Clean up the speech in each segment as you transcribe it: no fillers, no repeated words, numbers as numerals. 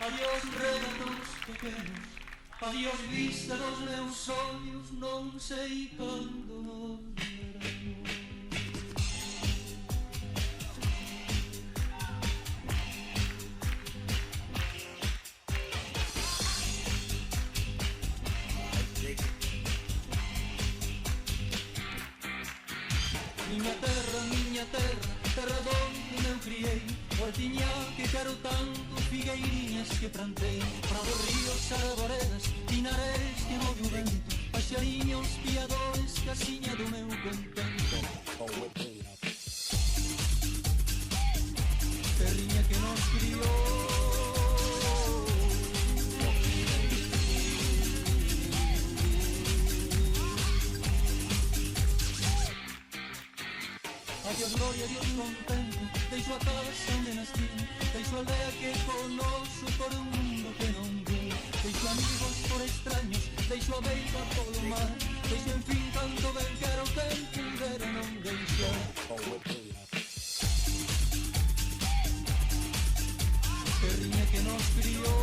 Adiós regatos pequenos, adiós vista dos meus ollos, non sei cando nos veremos. Miña terra, terra donde me criei, o altiñá que quero tanto, figueiriñas que plantei, prados, ríos, arboredas, pinares que move o vento, paxariños, piadores, casiña do meu contento. Terriña que nos criou. Adiós gloria, adiós contento, deixo a casa onde nascí, deixo a aldea que conoso por un mundo que non vi, deixo amigos por extraños, deixo a beira polo mar, deixo en fin tanto ben quero quen pudera non deixar. Terriña que nos criou.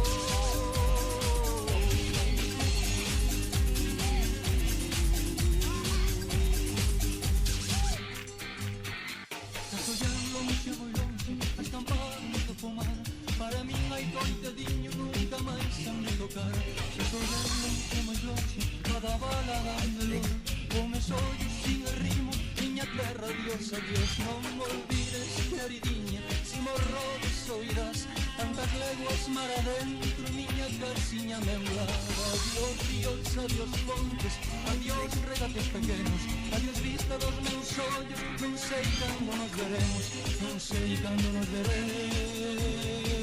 Para min hai coitadiño, nunca máis han de tocar. Se soñan nunca máis longe, cada bala dame lor. Con mes ollos sin el rimo, miña terra, adiós, adiós. Non me olvides, queridinha, si morro desoirás. Tantas leguas mar adentro, miña casiña me enlada. Adiós ríos, adiós montes, adiós regates pequenos, adiós vista dos meus ollos. Non sei cando nos veremos, non sei cando nos veremos.